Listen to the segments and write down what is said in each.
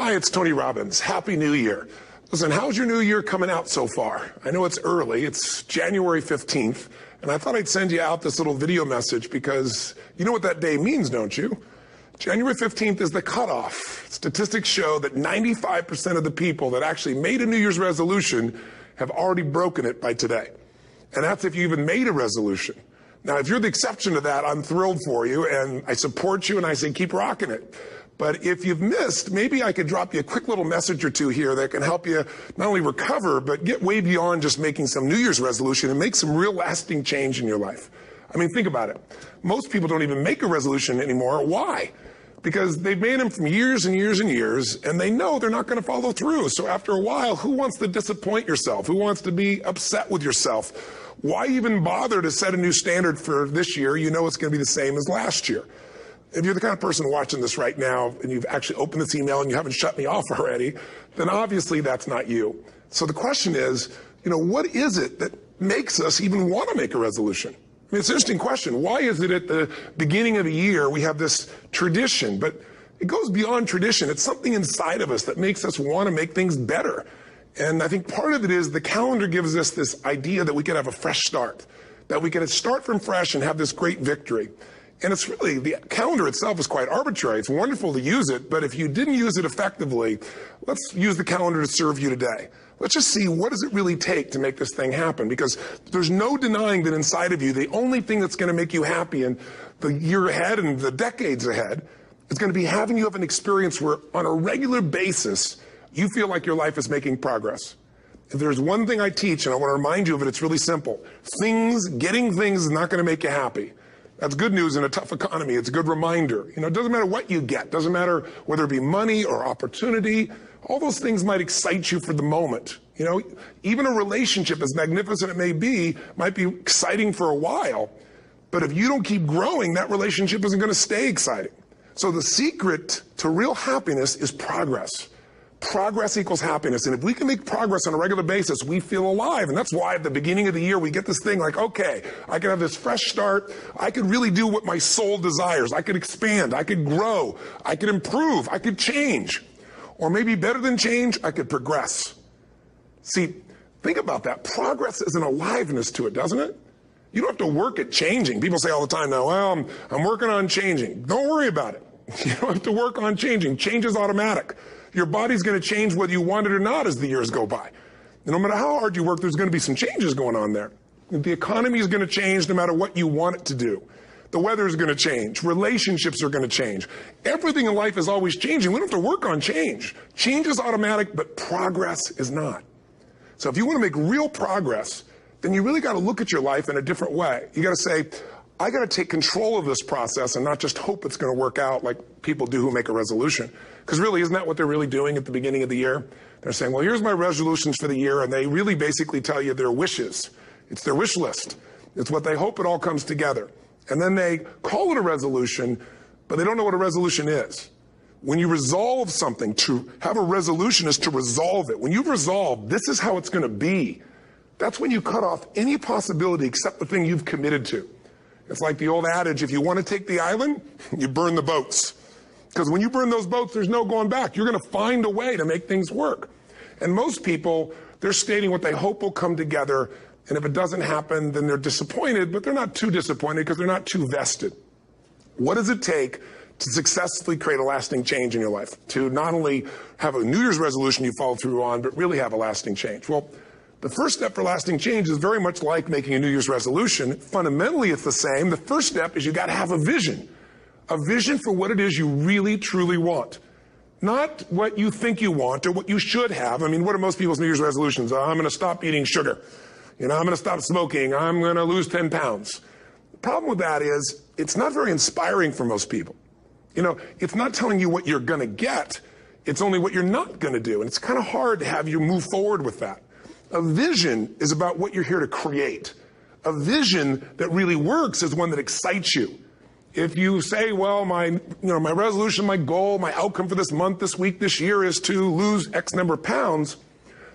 Hi, it's Tony Robbins. Happy New Year. Listen, how's your new year coming out so far? I know it's early. It's January 15th, and I thought I'd send you out this little video message because you know what that day means, don't you? January 15th is the cutoff. Statistics show that 95% of the people that actually made a New Year's resolution have already broken it by today. And that's if you even made a resolution. Now, if you're the exception to that, I'm thrilled for you, and I support you, and I say keep rocking it. But if you've missed, maybe I could drop you a quick little message or two here that can help you not only recover, but get way beyond just making some New Year's resolution and make some real lasting change in your life. I mean, think about it. Most people don't even make a resolution anymore. Why? Because they've made them from years and years and years, and they know they're not going to follow through. So after a while, who wants to disappoint yourself? Who wants to be upset with yourself? Why even bother to set a new standard for this year? You know it's going to be the same as last year. If you're the kind of person watching this right now and you've actually opened this email and you haven't shut me off already, then obviously that's not you. So the question is, what is it that makes us even want to make a resolution? I mean, it's an interesting question. Why is it at the beginning of the year we have this tradition, but it goes beyond tradition. It's something inside of us that makes us want to make things better. And I think part of it is the calendar gives us this idea that we could have a fresh start, that we could start from fresh and have this great victory. And it's really, the calendar itself is quite arbitrary. It's wonderful to use it, but if you didn't use it effectively, let's use the calendar to serve you today. Let's just see, what does it really take to make this thing happen? Because there's no denying that inside of you, the only thing that's going to make you happy in the year ahead and the decades ahead is going to be having you have an experience where on a regular basis, you feel like your life is making progress. If there's one thing I teach, and I want to remind you of it, it's really simple. Getting things is not going to make you happy. That's good news in a tough economy. It's a good reminder. It doesn't matter what you get. Doesn't matter whether it be money or opportunity. All those things might excite you for the moment. Even a relationship, as magnificent it may be, might be exciting for a while. But if you don't keep growing, that relationship isn't going to stay exciting. So the secret to real happiness is progress. Progress equals happiness. And if we can make progress on a regular basis, we feel alive. And that's why at the beginning of the year, we get this thing like, okay, I can have this fresh start. I could really do what my soul desires. I could expand. I could grow. I could improve. I could change. Or maybe better than change, I could progress. See, think about that. Progress is an aliveness to it, doesn't it? You don't have to work at changing. People say all the time now, well, I'm working on changing. Don't worry about it. You don't have to work on changing. Change is automatic. Your body's going to change whether you want it or not as the years go by. And no matter how hard you work, there's going to be some changes going on there. The economy is going to change no matter what you want it to do. The weather is going to change. Relationships are going to change. Everything in life is always changing. We don't have to work on change. Change is automatic, but progress is not. So if you want to make real progress, then you really got to look at your life in a different way. You got to say, I got to take control of this process and not just hope it's going to work out like people do who make a resolution. Because really, isn't that what they're really doing at the beginning of the year? They're saying, well, here's my resolutions for the year, and they really basically tell you their wishes. It's their wish list. It's what they hope it all comes together. And then they call it a resolution, but they don't know what a resolution is. When you resolve something, to have a resolution is to resolve it. When you've resolved, this is how it's going to be. That's when you cut off any possibility except the thing you've committed to. It's like the old adage, if you want to take the island, you burn the boats. Because when you burn those boats, there's no going back. You're going to find a way to make things work. And most people, they're stating what they hope will come together. And if it doesn't happen, then they're disappointed, but they're not too disappointed because they're not too vested. What does it take to successfully create a lasting change in your life? To not only have a New Year's resolution you follow through on, but really have a lasting change? Well, the first step for lasting change is very much like making a New Year's resolution. Fundamentally, it's the same. The first step is you got to have a vision for what it is you really, truly want. Not what you think you want or what you should have. I mean, what are most people's New Year's resolutions? I'm going to stop eating sugar. I'm going to stop smoking. I'm going to lose 10 pounds. The problem with that is it's not very inspiring for most people. It's not telling you what you're going to get. It's only what you're not going to do. And it's kind of hard to have you move forward with that. A vision is about what you're here to create. A vision that really works is one that excites you. If you say, well, my resolution, my goal, my outcome for this month, this week, this year is to lose X number of pounds,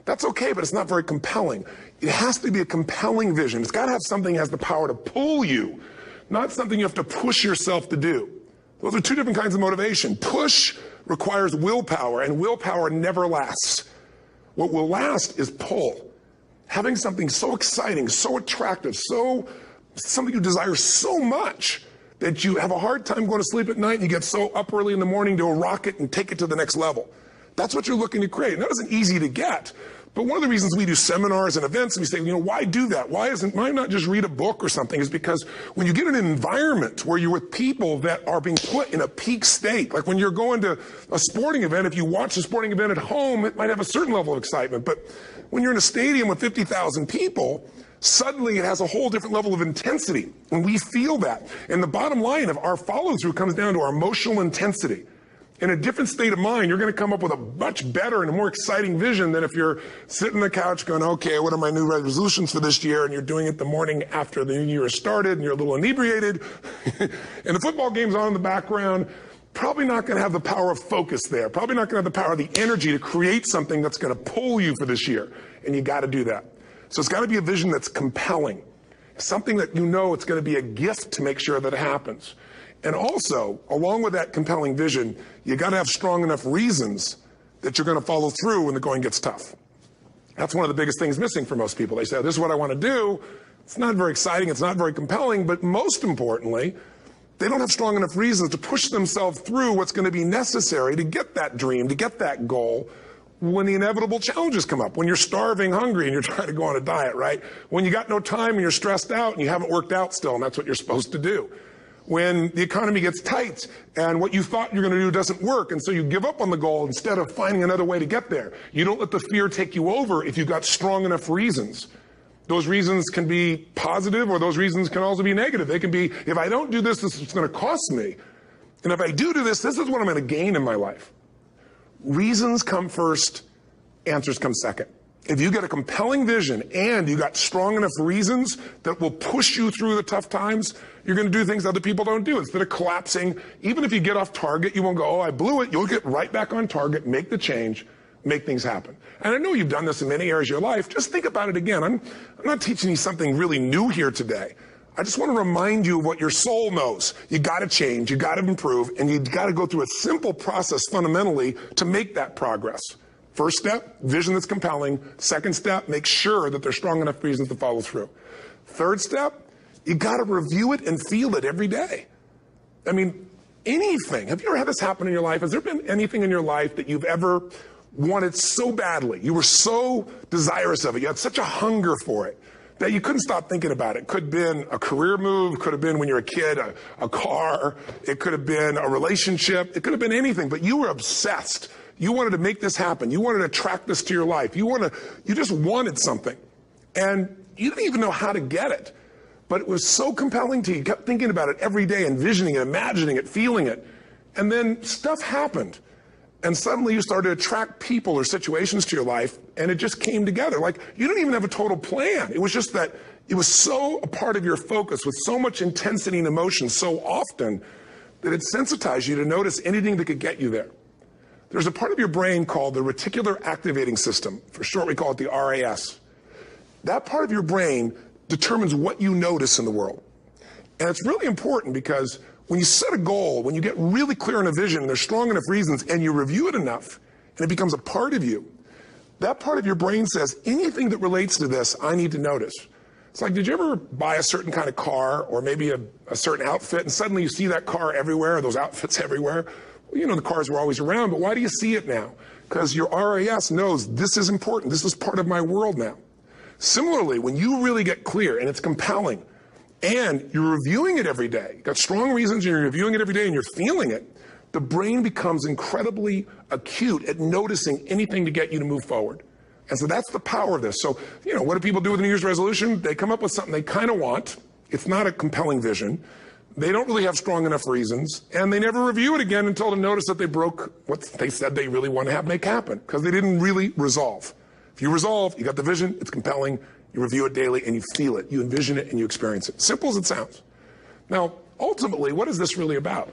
that's okay, but it's not very compelling. It has to be a compelling vision. It's got to have something that has the power to pull you, not something you have to push yourself to do. Those are two different kinds of motivation. Push requires willpower, and willpower never lasts. What will last is pull. Having something so exciting, so attractive, something you desire so much that you have a hard time going to sleep at night and you get so up early in the morning to rock it and take it to the next level. That's what you're looking to create. And that isn't easy to get. But one of the reasons we do seminars and events, and we say, why do that? Why not just read a book or something? Is because when you get in an environment where you're with people that are being put in a peak state, like when you're going to a sporting event, if you watch a sporting event at home, it might have a certain level of excitement. But when you're in a stadium with 50,000 people, suddenly it has a whole different level of intensity. And we feel that. And the bottom line of our follow-through comes down to our emotional intensity. In a different state of mind, you're going to come up with a much better and a more exciting vision than if you're sitting on the couch going, okay, what are my new resolutions for this year? And you're doing it the morning after the new year has started and you're a little inebriated and the football game's on in the background. Probably not going to have the power of focus there. Probably not going to have the power of the energy to create something that's going to pull you for this year. And you got to do that. So it's got to be a vision that's compelling. Something that it's going to be a gift to make sure that it happens. And also, along with that compelling vision, you got to have strong enough reasons that you're going to follow through when the going gets tough. That's one of the biggest things missing for most people. They say, this is what I want to do. It's not very exciting. It's not very compelling. But most importantly, they don't have strong enough reasons to push themselves through what's going to be necessary to get that dream, to get that goal when the inevitable challenges come up. When you're starving, hungry, and you're trying to go on a diet, right? When you got no time and you're stressed out and you haven't worked out still, and that's what you're supposed to do. When the economy gets tight and what you thought you're going to do doesn't work, and so you give up on the goal instead of finding another way to get there. You don't let the fear take you over if you've got strong enough reasons. Those reasons can be positive, or those reasons can also be negative. They can be, if I don't do this, this is going to cost me. And if I do this, this is what I'm going to gain in my life. Reasons come first, answers come second. If you get a compelling vision and you got strong enough reasons that will push you through the tough times, you're going to do things other people don't do. Instead of collapsing, even if you get off target, you won't go, I blew it. You'll get right back on target, make the change, make things happen. And I know you've done this in many areas of your life. Just think about it again. I'm not teaching you something really new here today. I just want to remind you of what your soul knows. You got to change, you got to improve, and you got to go through a simple process fundamentally to make that progress. First step, vision that's compelling. Second step, make sure that there's strong enough reasons to follow through. Third step, you got to review it and feel it every day. I mean, anything. Have you ever had this happen in your life? Has there been anything in your life that you've ever wanted so badly? You were so desirous of it. You had such a hunger for it that you couldn't stop thinking about it. Could have been a career move. Could have been when you were a kid, a car. It could have been a relationship. It could have been anything, but you were obsessed. You wanted to make this happen. You wanted to attract this to your life. You just wanted something. And you didn't even know how to get it. But it was so compelling to you. You kept thinking about it every day, envisioning it, imagining it, feeling it. And then stuff happened. And suddenly you started to attract people or situations to your life, and it just came together. Like, you didn't even have a total plan. It was just that it was so a part of your focus with so much intensity and emotion so often that it sensitized you to notice anything that could get you there. There's a part of your brain called the reticular activating system. For short, we call it the RAS. That part of your brain determines what you notice in the world. And it's really important because when you set a goal, when you get really clear on a vision, and there's strong enough reasons, and you review it enough, and it becomes a part of you, that part of your brain says, anything that relates to this, I need to notice. It's like, did you ever buy a certain kind of car or maybe a certain outfit, and suddenly you see that car everywhere, or those outfits everywhere? Well, you know, the cars were always around, but why do you see it now? Because your RAS knows this is important. This is part of my world now. Similarly, when you really get clear and it's compelling, and you're reviewing it every day, you've got strong reasons, and you're reviewing it every day, and you're feeling it, the brain becomes incredibly acute at noticing anything to get you to move forward. And so that's the power of this. So, you know, what do people do with a New Year's resolution? They come up with something they kind of want. It's not a compelling vision. They don't really have strong enough reasons, and they never review it again until they notice that they broke what they said they really want to make happen, because they didn't really resolve. If you resolve, you got the vision, it's compelling, you review it daily, and you feel it, you envision it, and you experience it. Simple as it sounds. Now, ultimately, what is this really about?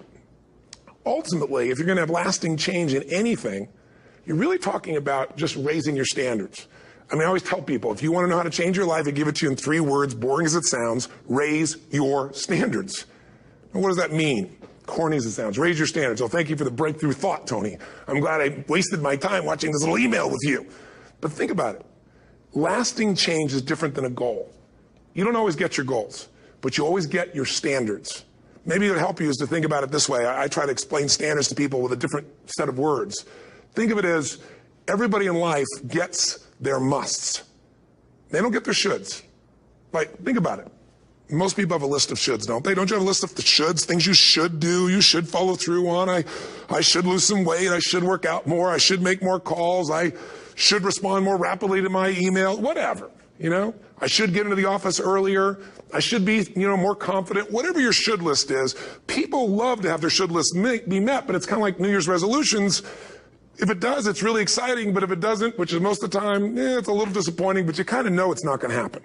Ultimately, if you're going to have lasting change in anything, you're really talking about just raising your standards. I mean, I always tell people, if you want to know how to change your life, I give it to you in 3 words, boring as it sounds: raise your standards. And what does that mean? corny as it sounds. Raise your standards. Oh, thank you for the breakthrough thought, Tony. I'm glad I wasted my time watching this little email with you. But think about it. Lasting change is different than a goal. You don't always get your goals, but you always get your standards. Maybe it would help you is to think about it this way. I try to explain standards to people with a different set of words. Think of it as everybody in life gets their musts. They don't get their shoulds. Like, think about it. Most people have a list of shoulds, don't they? Don't you have a list of the shoulds, things you should do, you should follow through on? I should lose some weight, I should work out more, I should make more calls, I should respond more rapidly to my email, whatever, you know? I should get into the office earlier, I should be, more confident. Whatever your should list is, people love to have their should list be met, but it's kind of like New Year's resolutions. If it does, it's really exciting, but if it doesn't, which is most of the time, it's a little disappointing, but you kind of know it's not going to happen.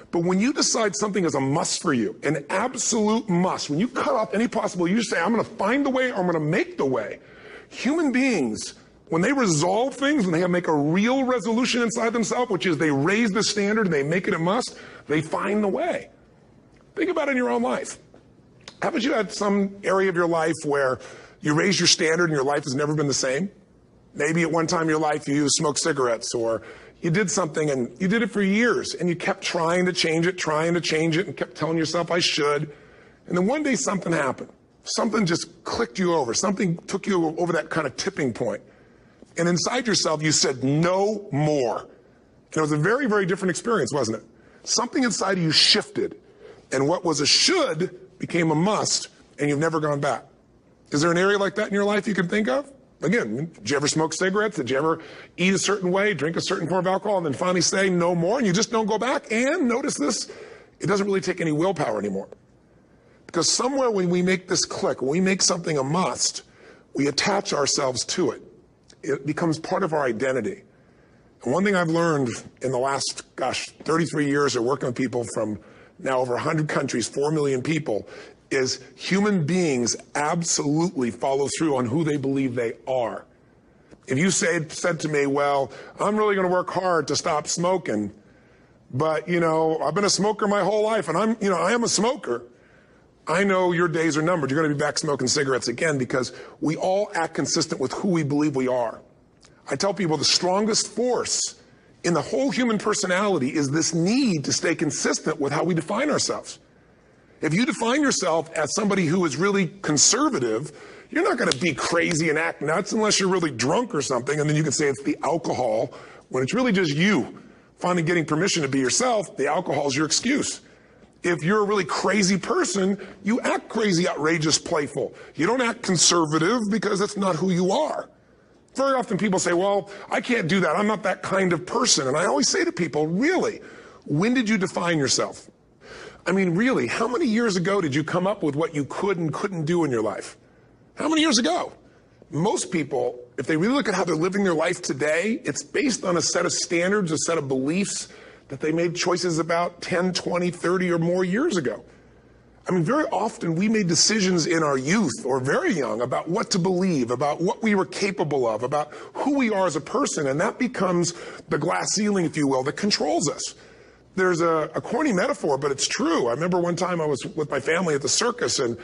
But when you decide something is a must for you, an absolute must, when you cut off any possible, you say, I'm going to find the way or I'm going to make the way. Human beings, when they resolve things, when they make a real resolution inside themselves, which is they raise the standard and they make it a must, they find the way. Think about it in your own life. Haven't you had some area of your life where you raise your standard and your life has never been the same? Maybe at one time in your life you smoked cigarettes, or you did something and you did it for years and you kept trying to change it and kept telling yourself I should. And then one day something happened. Something just clicked you over. Something took you over that kind of tipping point. And inside yourself you said no more. And it was a very, very different experience, wasn't it? Something inside of you shifted. And what was a should became a must, and you've never gone back. Is there an area like that in your life you can think of? Again, did you ever smoke cigarettes? Did you ever eat a certain way, drink a certain form of alcohol, and then finally say no more, and you just don't go back? And notice this, it doesn't really take any willpower anymore. Because somewhere when we make this click, when we make something a must, we attach ourselves to it. It becomes part of our identity. And one thing I've learned in the last, 33 years of working with people from now over 100 countries, 4 million people, is human beings absolutely follow through on who they believe they are. If you said to me, well, I'm really going to work hard to stop smoking, but, I've been a smoker my whole life, and I am a smoker, I know your days are numbered. You're going to be back smoking cigarettes again, because we all act consistent with who we believe we are. I tell people the strongest force in the whole human personality is this need to stay consistent with how we define ourselves. If you define yourself as somebody who is really conservative, you're not going to be crazy and act nuts unless you're really drunk or something, and then you can say it's the alcohol, when it's really just you finally getting permission to be yourself. The alcohol is your excuse. If you're a really crazy person, you act crazy, outrageous, playful. You don't act conservative because that's not who you are. Very often people say, well, I can't do that. I'm not that kind of person. And I always say to people, really, when did you define yourself? I mean, really, how many years ago did you come up with what you could and couldn't do in your life? How many years ago? Most people, if they really look at how they're living their life today, it's based on a set of standards, a set of beliefs that they made choices about 10, 20, 30 or more years ago. I mean, very often we made decisions in our youth or very young about what to believe, about what we were capable of, about who we are as a person, and that becomes the glass ceiling, if you will, that controls us. There's a corny metaphor, but it's true. I remember one time I was with my family at the circus, and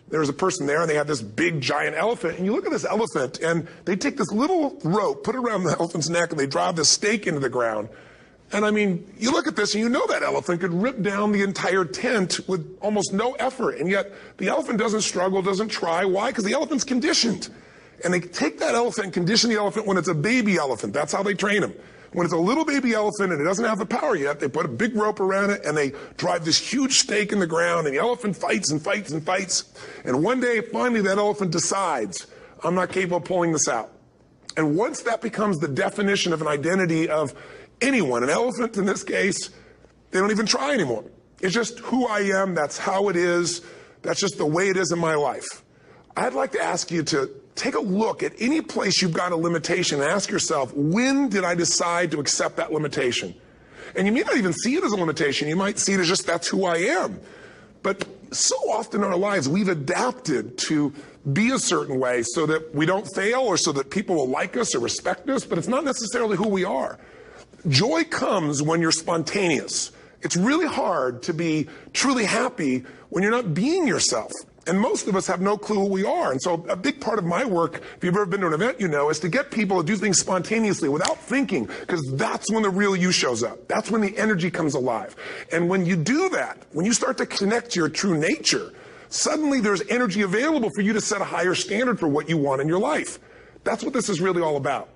there was a person there, and they had this big, giant elephant. And you look at this elephant, and they take this little rope, put it around the elephant's neck, and they drive this stake into the ground. And I mean, you look at this, and you know that elephant could rip down the entire tent with almost no effort. And yet, the elephant doesn't struggle, doesn't try. Why? Because the elephant's conditioned. And they take that elephant and condition the elephant when it's a baby elephant. That's how they train him. When it's a little baby elephant and it doesn't have the power yet, they put a big rope around it and they drive this huge stake in the ground, and the elephant fights and fights and fights. And one day, finally, that elephant decides, I'm not capable of pulling this out. And once that becomes the definition of an identity of anyone, an elephant in this case, they don't even try anymore. It's just who I am, that's how it is, that's just the way it is in my life. I'd like to ask you to take a look at any place you've got a limitation and ask yourself, when did I decide to accept that limitation? And you may not even see it as a limitation. You might see it as just that's who I am. But so often in our lives, we've adapted to be a certain way so that we don't fail or so that people will like us or respect us, but it's not necessarily who we are. Joy comes when you're spontaneous. It's really hard to be truly happy when you're not being yourself. And most of us have no clue who we are. And so a big part of my work, if you've ever been to an event, you know, is to get people to do things spontaneously without thinking, because that's when the real you shows up. That's when the energy comes alive. And when you do that, when you start to connect to your true nature, suddenly there's energy available for you to set a higher standard for what you want in your life. That's what this is really all about.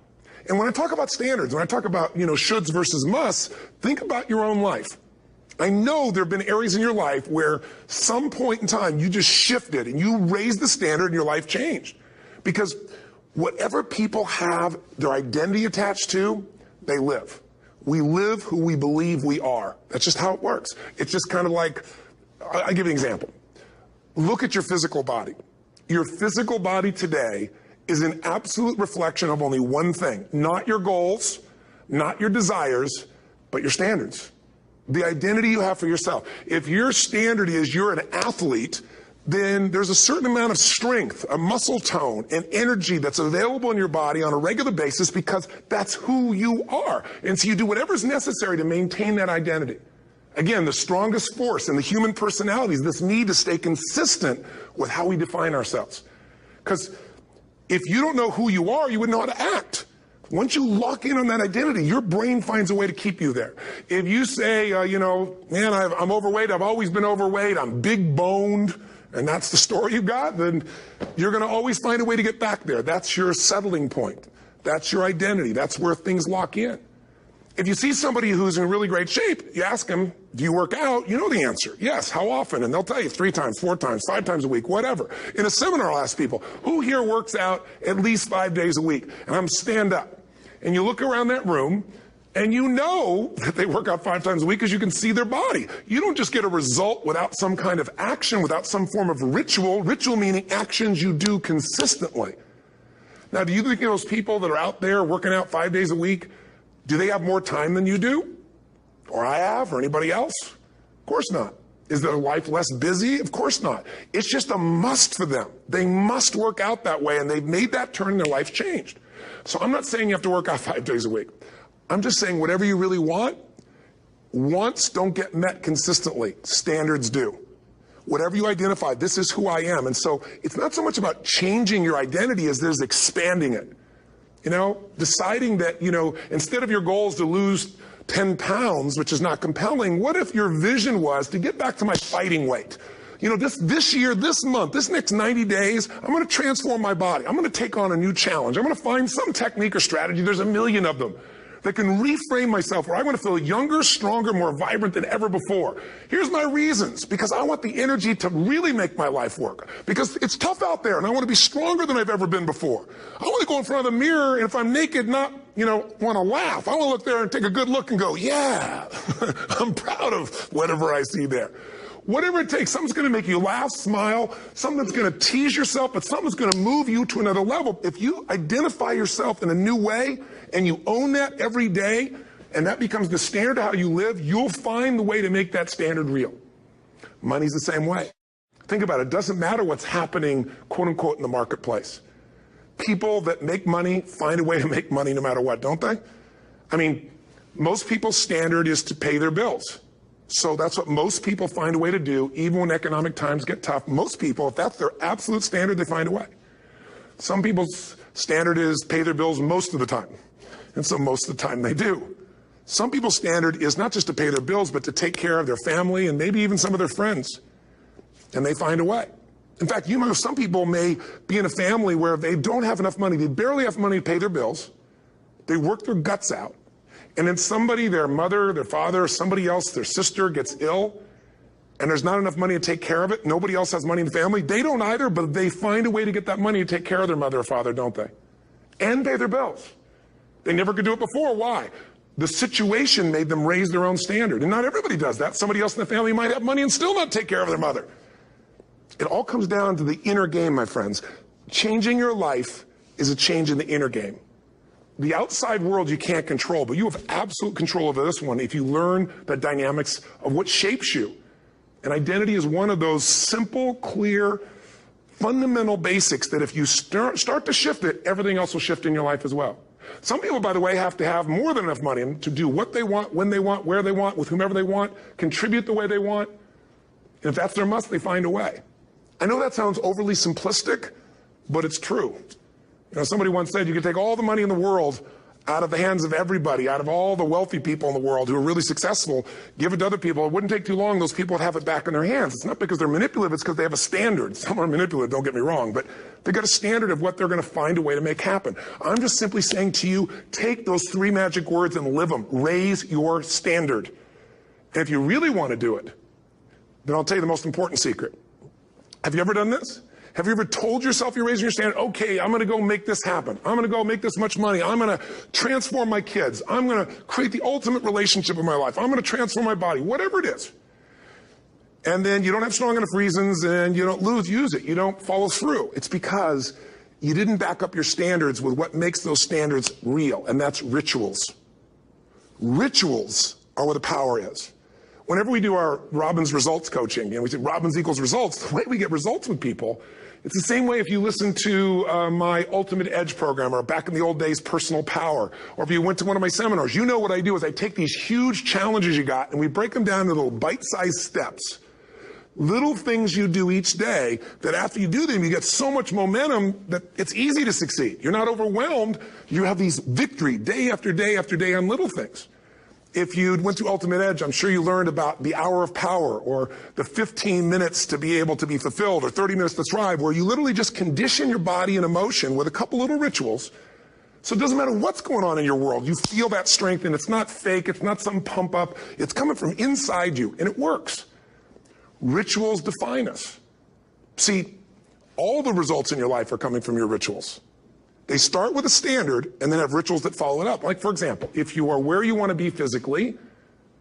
And when I talk about standards, when I talk about, shoulds versus musts, think about your own life. I know there have been areas in your life where some point in time you just shifted and you raised the standard and your life changed. Because whatever people have their identity attached to, they live. We live who we believe we are. That's just how it works. It's just kind of like, I'll give you an example. Look at your physical body. Your physical body today is an absolute reflection of only one thing. Not your goals, not your desires, but your standards. The identity you have for yourself. If your standard is you're an athlete, then there's a certain amount of strength, a muscle tone, and energy that's available in your body on a regular basis because that's who you are. And so you do whatever's necessary to maintain that identity. Again, the strongest force in the human personality is this need to stay consistent with how we define ourselves. Because if you don't know who you are, you wouldn't know how to act. Once you lock in on that identity, your brain finds a way to keep you there. If you say, man, I'm overweight, I've always been overweight, I'm big boned, and that's the story you got, then you're going to always find a way to get back there. That's your settling point. That's your identity. That's where things lock in. If you see somebody who's in really great shape, you ask them, do you work out? You know the answer. Yes. How often? And they'll tell you 3 times, 4 times, 5 times a week, whatever. In a seminar, I'll ask people, who here works out at least 5 days a week? And I'm stand up. And you look around that room, and you know that they work out 5 times a week because you can see their body. You don't just get a result without some kind of action, without some form of ritual. Ritual meaning actions you do consistently. Now, do you think those people that are out there working out 5 days a week, do they have more time than you do? Or I have, or anybody else? Of course not. Is their life less busy? Of course not. It's just a must for them. They must work out that way, and they've made that turn and their life changed. So I'm not saying you have to work out 5 days a week. I'm just saying whatever you really want, wants don't get met consistently. Standards do. Whatever you identify, this is who I am. And so it's not so much about changing your identity as there's expanding it. Deciding that, instead of your goal is to lose 10 pounds, which is not compelling, what if your vision was to get back to my fighting weight? This year, this month, this next 90 days, I'm going to transform my body. I'm going to take on a new challenge. I'm going to find some technique or strategy. There's a million of them that can reframe myself where I want to feel younger, stronger, more vibrant than ever before. Here's my reasons. Because I want the energy to really make my life work. Because it's tough out there, and I want to be stronger than I've ever been before. I want to go in front of the mirror, and if I'm naked, not, want to laugh. I want to look there and take a good look and go, yeah, I'm proud of whatever I see there. Whatever it takes, something's going to make you laugh, smile, something that's going to tease yourself, but something's going to move you to another level. If you identify yourself in a new way and you own that every day, and that becomes the standard of how you live, you'll find the way to make that standard real. Money's the same way. Think about it. It doesn't matter what's happening, quote unquote, in the marketplace. People that make money find a way to make money no matter what, don't they? I mean, most people's standard is to pay their bills. So that's what most people find a way to do, even when economic times get tough. Most people, if that's their absolute standard, they find a way. Some people's standard is pay their bills most of the time. And so most of the time they do. Some people's standard is not just to pay their bills, but to take care of their family and maybe even some of their friends. And they find a way. In fact, some people may be in a family where they don't have enough money. They barely have money to pay their bills. They work their guts out. And then somebody, their mother, their father, somebody else, their sister gets ill, and there's not enough money to take care of it. Nobody else has money in the family. They don't either, but they find a way to get that money to take care of their mother or father, don't they? And pay their bills. They never could do it before. Why? The situation made them raise their own standard. And not everybody does that. Somebody else in the family might have money and still not take care of their mother. It all comes down to the inner game, my friends. Changing your life is a change in the inner game. The outside world you can't control, but you have absolute control over this one if you learn the dynamics of what shapes you. And identity is one of those simple, clear, fundamental basics that if you start to shift it, everything else will shift in your life as well. Some people, by the way, have to have more than enough money to do what they want, when they want, where they want, with whomever they want, contribute the way they want. And if that's their must, they find a way. I know that sounds overly simplistic, but it's true. You know, somebody once said you could take all the money in the world out of the hands of everybody, out of all the wealthy people in the world who are really successful, give it to other people. It wouldn't take too long. Those people would have it back in their hands. It's not because they're manipulative. It's because they have a standard. Some are manipulative, don't get me wrong, but they've got a standard of what they're going to find a way to make happen. I'm just simply saying to you, take those 3 magic words and live them. Raise your standard. And if you really want to do it, then I'll tell you the most important secret. Have you ever done this? Have you ever told yourself you're raising your standard? Okay, I'm going to go make this happen. I'm going to go make this much money. I'm going to transform my kids. I'm going to create the ultimate relationship in my life. I'm going to transform my body, whatever it is. And then you don't have strong enough reasons and you don't use it. You don't follow through. It's because you didn't back up your standards with what makes those standards real, and that's rituals. Rituals are where the power is. Whenever we do our Robbins results coaching, and we say Robbins equals results, the way we get results with people, it's the same way if you listen to my Ultimate Edge program, or back in the old days, Personal Power, or if you went to one of my seminars. You know what I do is I take these huge challenges you got and we break them down into little bite-sized steps. Little things you do each day that after you do them, you get so much momentum that it's easy to succeed. You're not overwhelmed. You have these victory day after day after day on little things. If you went to Ultimate Edge, I'm sure you learned about the hour of power, or the 15 minutes to be able to be fulfilled, or 30 minutes to thrive, where you literally just condition your body and emotion with a couple little rituals. So it doesn't matter what's going on in your world. You feel that strength, and it's not fake. It's not some pump up. It's coming from inside you, and it works. Rituals define us. See, all the results in your life are coming from your rituals. They start with a standard and then have rituals that follow it up. Like, for example, if you are where you want to be physically,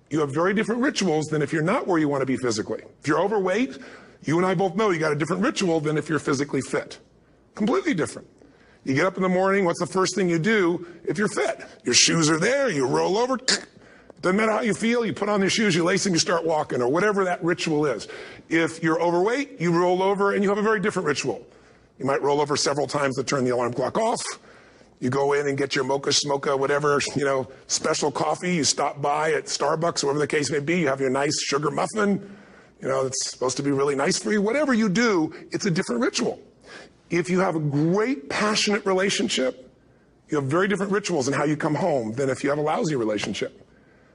you have very different rituals than if you're not where you want to be physically. If you're overweight, you and I both know you got a different ritual than if you're physically fit. Completely different. You get up in the morning, what's the first thing you do if you're fit? Your shoes are there, you roll over, doesn't matter how you feel, you put on your shoes, you lace them, you start walking, or whatever that ritual is. If you're overweight, you roll over and you have a very different ritual. You might roll over several times to turn the alarm clock off. You go in and get your mocha, smocha, whatever, special coffee. You stop by at Starbucks, whatever the case may be. You have your nice sugar muffin. It's supposed to be really nice for you. Whatever you do, it's a different ritual. If you have a great, passionate relationship, you have very different rituals in how you come home than if you have a lousy relationship.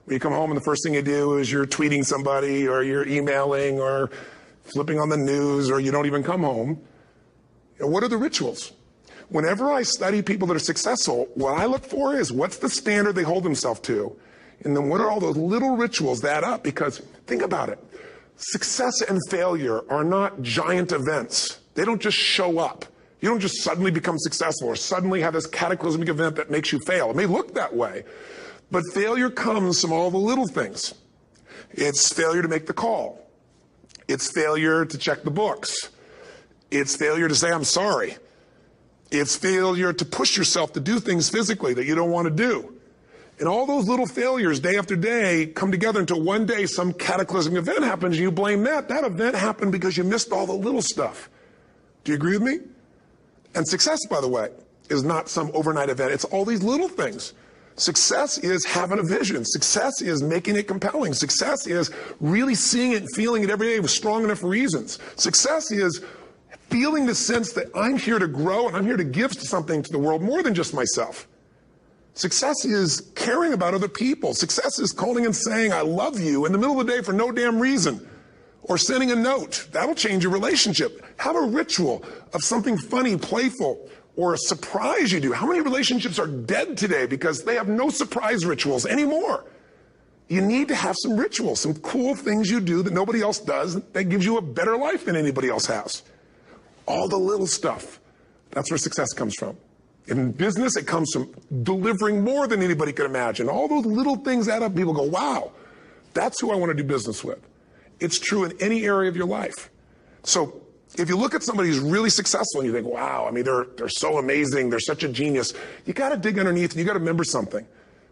When you come home and the first thing you do is you're tweeting somebody, or you're emailing, or flipping on the news, or you don't even come home. What are the rituals? Whenever I study people that are successful, what I look for is what's the standard they hold themselves to? And then what are all those little rituals that add up? Because think about it. Success and failure are not giant events. They don't just show up. You don't just suddenly become successful or suddenly have this cataclysmic event that makes you fail. It may look that way, but failure comes from all the little things. It's failure to make the call. It's failure to check the books. It's failure to say, I'm sorry. It's failure to push yourself to do things physically that you don't want to do. And all those little failures day after day come together until one day some cataclysmic event happens and you blame that. That event happened because you missed all the little stuff. Do you agree with me? And success, by the way, is not some overnight event. It's all these little things. Success is having a vision. Success is making it compelling. Success is really seeing it and feeling it every day with strong enough reasons. Success is feeling the sense that I'm here to grow and I'm here to give something to the world more than just myself. Success is caring about other people. Success is calling and saying, I love you in the middle of the day for no damn reason. Or sending a note. That'll change your relationship. Have a ritual of something funny, playful, or a surprise you do. How many relationships are dead today because they have no surprise rituals anymore? You need to have some rituals, some cool things you do that nobody else does that gives you a better life than anybody else has. All the little stuff. That's where success comes from. In business, it comes from delivering more than anybody could imagine. All those little things add up. People go, wow, that's who I want to do business with. It's true in any area of your life. So if you look at somebody who's really successful and you think, wow, they're so amazing, they're such a genius, you got to dig underneath and you got to remember something.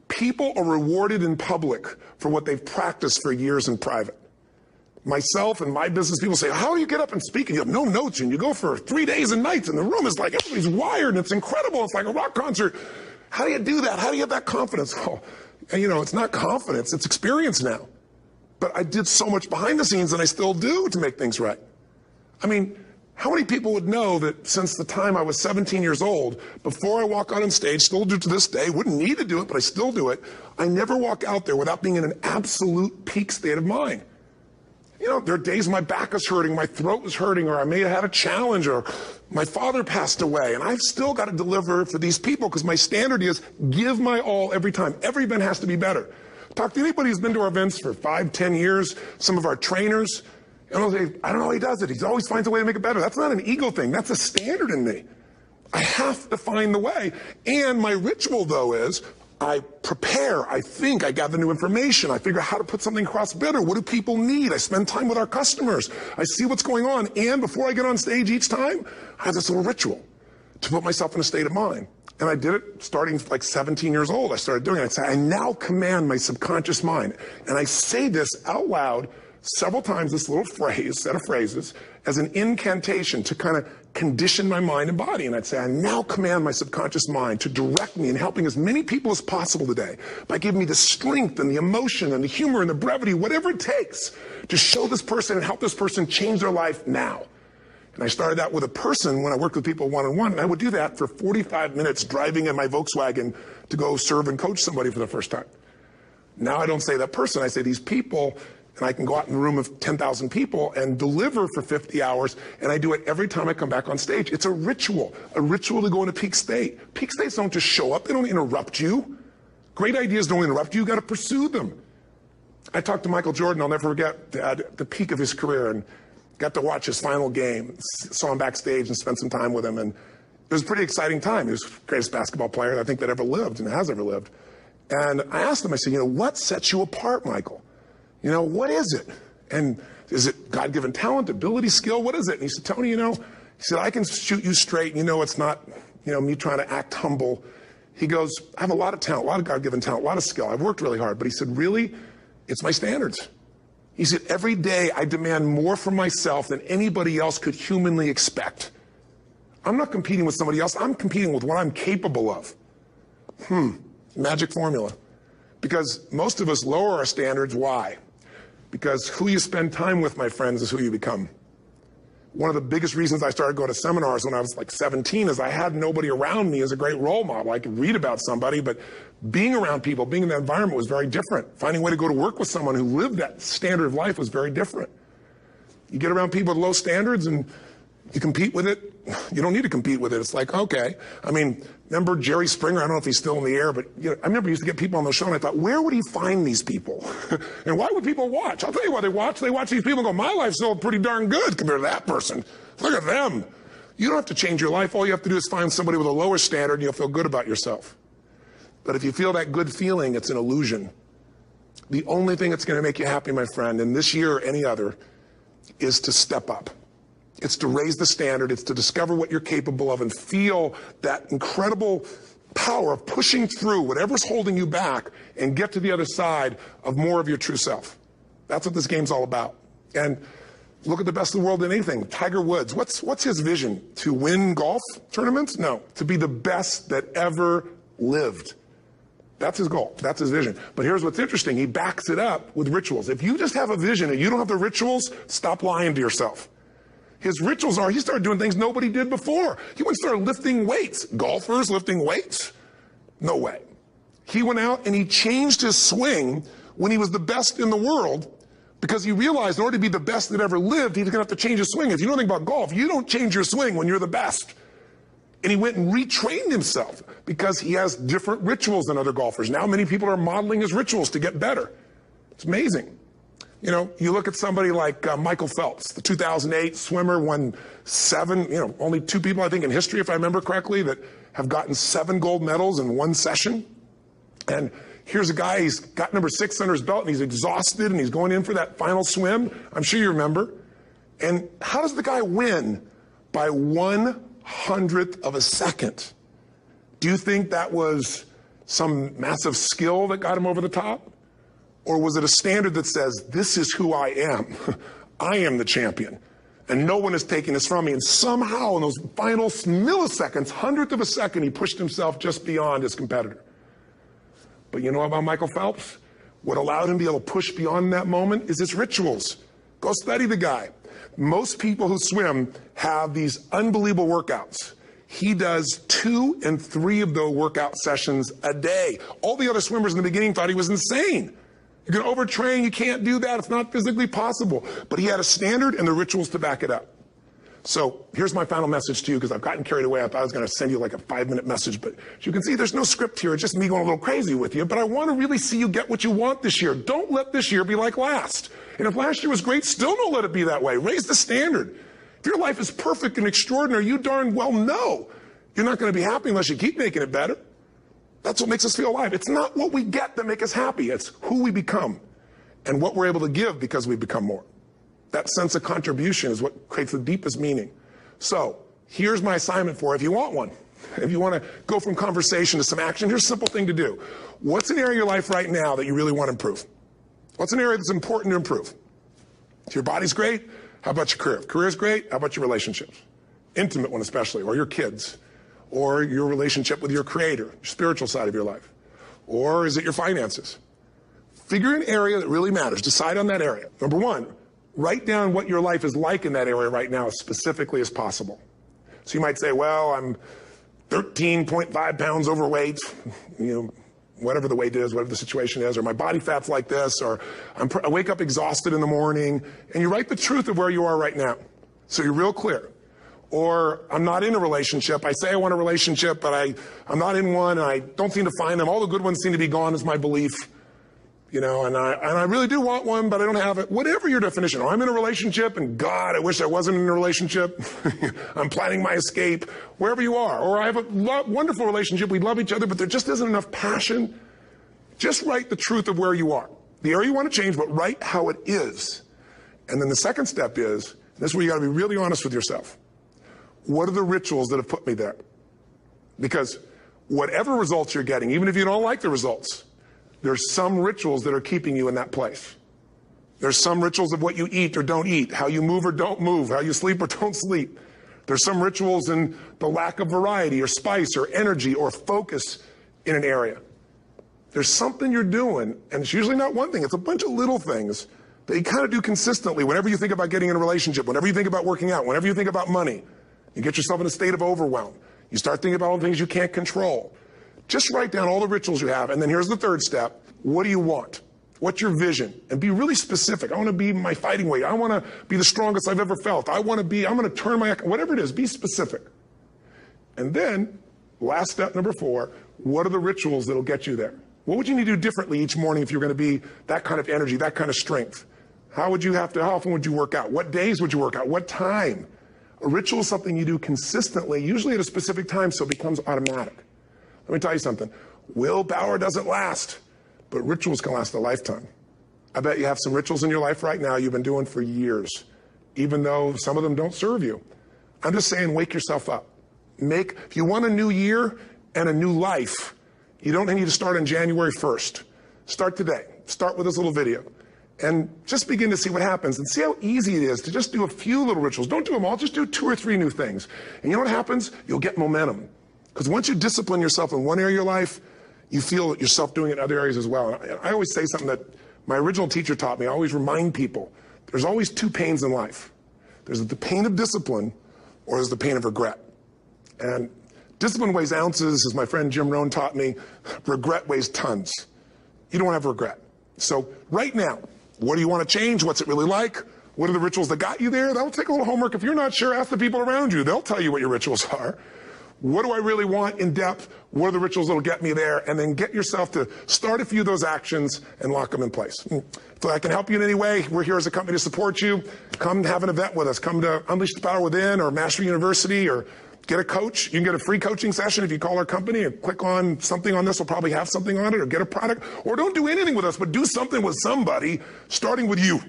People are rewarded in public for what they've practiced for years in private. Myself and my business people say, how do you get up and speak and you have no notes and you go for 3 days and nights and the room is like everybody's wired and it's incredible. It's like a rock concert. How do you do that? How do you have that confidence? Oh, it's not confidence, it's experience now. But I did so much behind the scenes and I still do to make things right. How many people would know that since the time I was 17 years old, before I walk out on stage, still do to this day, wouldn't need to do it, but I still do it, I never walk out there without being in an absolute peak state of mind. You know, there are days my back is hurting, my throat is hurting, or I may have had a challenge, or my father passed away, and I've still got to deliver for these people because my standard is give my all every time. Every event has to be better. Talk to anybody who's been to our events for 5, 10 years, some of our trainers, and I'll say, I don't know how he does it. He always finds a way to make it better. That's not an ego thing. That's a standard in me. I have to find the way. And my ritual, though, is I prepare, I think, I gather new information, I figure out how to put something across better. What do people need? I spend time with our customers. I see what's going on. And before I get on stage each time, I have this little ritual to put myself in a state of mind. And I did it starting like 17 years old. I started doing it. I say, I now command my subconscious mind. And I say this out loud several times, this little phrase, set of phrases, as an incantation to kind of condition my mind and body. And I'd say, I now command my subconscious mind to direct me in helping as many people as possible today by giving me the strength and the emotion and the humor and the brevity, whatever it takes to show this person and help this person change their life now. And I started that with a person when I worked with people one-on-one, and I would do that for 45 minutes driving in my Volkswagen to go serve and coach somebody for the first time. Now I don't say that person, I say these people, and I can go out in a room of 10,000 people and deliver for 50 hours, and I do it every time I come back on stage. It's a ritual to go into peak state. Peak states don't just show up, they don't interrupt you. Great ideas don't interrupt you, you gotta pursue them. I talked to Michael Jordan, I'll never forget, at the peak of his career, and got to watch his final game, saw him backstage and spent some time with him, and it was a pretty exciting time. He was the greatest basketball player I think that ever lived and has ever lived. And I asked him, I said, what sets you apart, Michael? What is it? And is it God-given talent, ability, skill? What is it? And he said, Tony, he said, I can shoot you straight. It's not, me trying to act humble. He goes, I have a lot of talent, a lot of God-given talent, a lot of skill. I've worked really hard. But he said, really, it's my standards. He said, every day I demand more from myself than anybody else could humanly expect. I'm not competing with somebody else. I'm competing with what I'm capable of. Magic formula. Because most of us lower our standards. Why? Because who you spend time with, my friends, is who you become. One of the biggest reasons I started going to seminars when I was like 17 is I had nobody around me as a great role model. I could read about somebody, but being around people, being in that environment was very different. Finding a way to go to work with someone who lived that standard of life was very different. You get around people with low standards and you compete with it. You don't need to compete with it. It's like, okay. Remember Jerry Springer? I don't know if he's still in the air, but I remember he used to get people on the show, and I thought, where would he find these people? And why would people watch? I'll tell you why they watch. They watch these people and go, my life's still pretty darn good compared to that person. Look at them. You don't have to change your life. All you have to do is find somebody with a lower standard, and you'll feel good about yourself. But if you feel that good feeling, it's an illusion. The only thing that's going to make you happy, my friend, in this year or any other, is to step up. It's to raise the standard. It's to discover what you're capable of and feel that incredible power of pushing through whatever's holding you back and get to the other side of more of your true self. That's what this game's all about. And look at the best in the world in anything. Tiger Woods, what's his vision? To win golf tournaments? No, to be the best that ever lived. That's his goal. That's his vision. But here's what's interesting. He backs it up with rituals. If you just have a vision and you don't have the rituals, stop lying to yourself. His rituals are, he started doing things nobody did before. He went and started lifting weights. Golfers lifting weights? No way. He went out and he changed his swing when he was the best in the world because he realized in order to be the best that ever lived, he's going to have to change his swing. If you know anything about golf, you don't change your swing when you're the best. And he went and retrained himself because he has different rituals than other golfers. Now many people are modeling his rituals to get better. It's amazing. You look at somebody like Michael Phelps, the 2008 swimmer, won 7, only 2 people, I think, in history, if I remember correctly, that have gotten 7 gold medals in one session. And here's a guy, he's got number 6 under his belt, and he's exhausted, and he's going in for that final swim. I'm sure you remember. And how does the guy win? By 1/100th of a second. Do you think that was some massive skill that got him over the top? Or was it a standard that says, this is who I am. I am the champion. And no one is taking this from me. And somehow in those final milliseconds, 1/100th of a second, he pushed himself just beyond his competitor. But you know about Michael Phelps? What allowed him to be able to push beyond that moment is his rituals. Go study the guy. Most people who swim have these unbelievable workouts. He does 2 and 3 of those workout sessions a day. All the other swimmers in the beginning thought he was insane. You're going to overtrain, you can't do that, it's not physically possible. But he had a standard and the rituals to back it up. So here's my final message to you, because I've gotten carried away. I thought I was going to send you like a 5-minute message, but as you can see, there's no script here. It's just me going a little crazy with you. But I want to really see you get what you want this year. Don't let this year be like last. And if last year was great, still don't let it be that way. Raise the standard. If your life is perfect and extraordinary, you darn well know you're not going to be happy unless you keep making it better. That's what makes us feel alive. It's not what we get that makes us happy. It's who we become and what we're able to give because we become more. That sense of contribution is what creates the deepest meaning. So here's my assignment for you if you want one. If you want to go from conversation to some action, here's a simple thing to do. What's an area of your life right now that you really want to improve? What's an area that's important to improve? If your body's great, how about your career? If career's great, how about your relationships? Intimate one especially, or your kids, or your relationship with your creator, your spiritual side of your life. Or is it your finances? Figure an area that really matters. Decide on that area. Number one, write down what your life is like in that area right now as specifically as possible. So you might say, well, I'm 13.5 pounds overweight, whatever the weight is, whatever the situation is, or my body fat's like this, or I wake up exhausted in the morning, and you write the truth of where you are right now. So you're real clear. Or I'm not in a relationship. I say I want a relationship, but I'm not in one, and I don't seem to find them. All the good ones seem to be gone is my belief. And I really do want one, but I don't have it. Whatever your definition. Or I'm in a relationship, and God, I wish I wasn't in a relationship. I'm planning my escape. Wherever you are. Or I have a wonderful relationship. We love each other, but there just isn't enough passion. Just write the truth of where you are. The area you want to change, but write how it is. And then the second step is, this is where you got to be really honest with yourself. What are the rituals that have put me there? Because whatever results you're getting, even if you don't like the results, there's some rituals that are keeping you in that place. There's some rituals of what you eat or don't eat, how you move or don't move, how you sleep or don't sleep. There's some rituals in the lack of variety or spice or energy or focus in an area. There's something you're doing, and it's usually not one thing, it's a bunch of little things that you kind of do consistently whenever you think about getting in a relationship, whenever you think about working out, whenever you think about money. You get yourself in a state of overwhelm. You start thinking about all the things you can't control. Just write down all the rituals you have, and then here's the third step. What do you want? What's your vision? And be really specific. I want to be my fighting weight. I want to be the strongest I've ever felt. I'm going to turn my, whatever it is, be specific. And then, last step, number 4, what are the rituals that'll get you there? What would you need to do differently each morning if you're going to be that kind of energy, that kind of strength? How often would you work out? What days would you work out? What time? A ritual is something you do consistently, usually at a specific time, so it becomes automatic. Let me tell you something. Willpower doesn't last, but rituals can last a lifetime. I bet you have some rituals in your life right now you've been doing for years, even though some of them don't serve you. I'm just saying, wake yourself up. If you want a new year and a new life, you don't need to start on January 1st. Start today. Start with this little video. And just begin to see what happens and see how easy it is to just do a few little rituals. Don't do them all, just do 2 or 3 new things. And you know what happens? You'll get momentum. Because once you discipline yourself in one area of your life, you feel yourself doing it in other areas as well. And I always say something that my original teacher taught me. I always remind people, there's always 2 pains in life. There's the pain of discipline, or there's the pain of regret. And discipline weighs ounces, as my friend Jim Rohn taught me. Regret weighs tons. You don't have regret. So right now, what do you want to change? What's it really like? What are the rituals that got you there? That'll take a little homework. If you're not sure, ask the people around you. They'll tell you what your rituals are. What do I really want in depth? What are the rituals that'll get me there? And then get yourself to start a few of those actions and lock them in place. If I can help you in any way, we're here as a company to support you. Come have an event with us. Come to Unleash the Power Within or Master University, or get a coach. You can get a free coaching session if you call our company and click on something on this. We'll probably have something on it, or get a product. Or don't do anything with us, but do something with somebody, starting with you.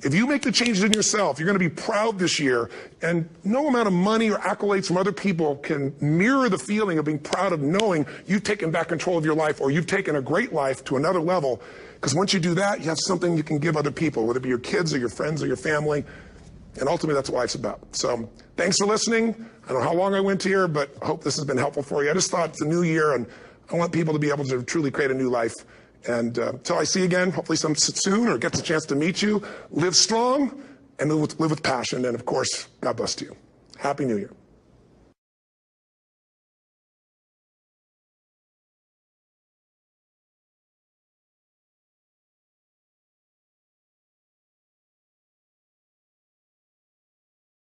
If you make the changes in yourself, you're going to be proud this year, and no amount of money or accolades from other people can mirror the feeling of being proud of knowing you've taken back control of your life, or you've taken a great life to another level. Because once you do that, you have something you can give other people, whether it be your kids or your friends or your family. And ultimately, that's what life's about. So thanks for listening. I don't know how long I went here, but I hope this has been helpful for you. I just thought it's a new year, and I want people to be able to truly create a new life. And until I see you again, hopefully soon, or get the chance to meet you, live strong and live with passion. And of course, God bless to you. Happy New Year.